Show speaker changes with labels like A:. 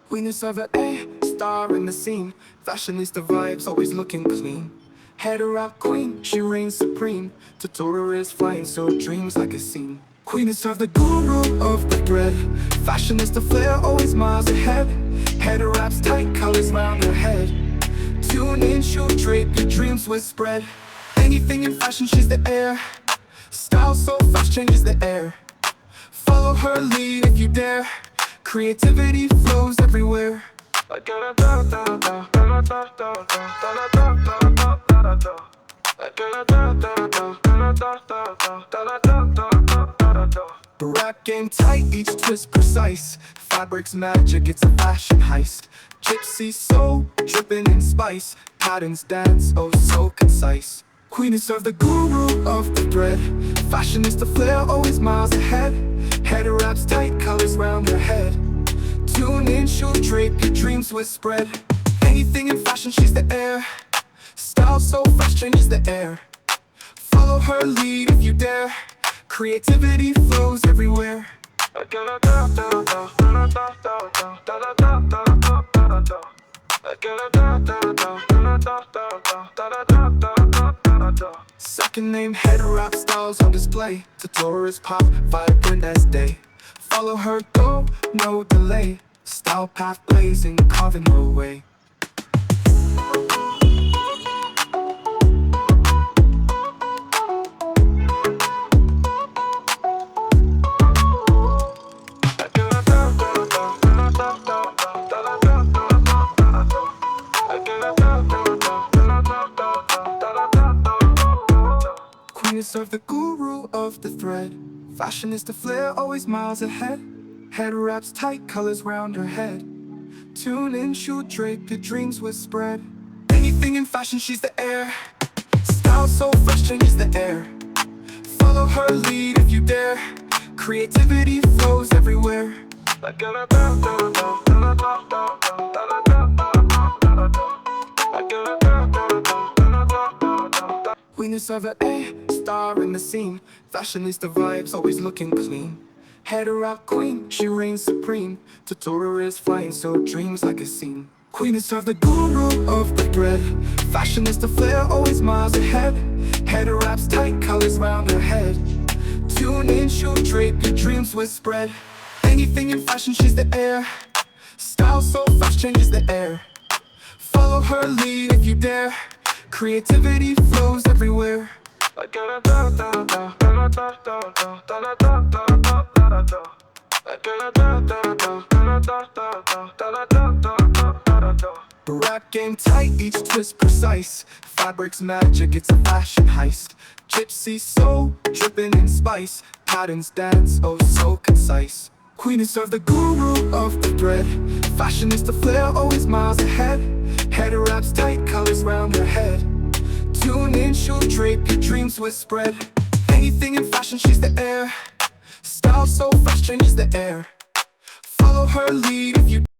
A: Queenness of a star in the scene. Fashionista vibes, always looking clean. Headwrap queen, she reigns supreme. Tutorials flying, so dreams like a scene. Queenness of the guru of the thread. Fashionista flair, always miles ahead. Headwraps tight, colors round her head. Tune in, she'll drape your dreams with spread. Anything in fashion, she's the air. Style so fast, changes the air. Follow her lead if you dare. Creativity flows everywhere. Rack game tight, each twist precise. Fabric's magic, it's a fashion heist. Gypsy soul, dripping in spice. Patterns dance, oh so concise. Queenness of the guru of the thread. Fashionista flair, always miles ahead. Head wraps tight, colors round her head. Tune in, she'll drape your dreams with spread. Anything in fashion, she's the air. Style so fast, changes the air. Follow her lead if you dare. Creativity flows everywhere. Second name, head wrap styles on display. Tutorials pop, vibrant as day. Follow her, go, no delay. Style path blazing, carving her way. Queenness of the guru of the thread. Fashionista flair, always miles ahead. Head wraps tight, colors round her head. Tune in, she'll drape your dreams with spread. Anything in fashion, she's the air. Style so fresh, changes the air. Follow her lead if you dare. Creativity flows everywhere. Queenness of a star in the scene. Fashionista vibes, always looking clean. Head wrap queen, she reigns supreme. Tutorials flying, so dreams like a scene. Queenness of the guru of the thread. Fashionista flair, always miles ahead. Head wraps tight, colors round her head. Tune in, she'll drape your dreams with spread. Anything in fashion, she's the air. Style so fast, changes the air. Follow her lead if you dare. Creativity flows everywhere. Rack game tight, each twist precise. Fabric's magic, it's a fashion heist. Gypsy soul, dripping in spice. Patterns dance, oh so concise. Queenness of the guru of the thread. Fashionista flair, always miles ahead. Head wraps tight, colors round her head. Tune in, she'll drape your dreams with spread. Anything in fashion, she's the air. Style so fresh, changes the air. Follow her lead if you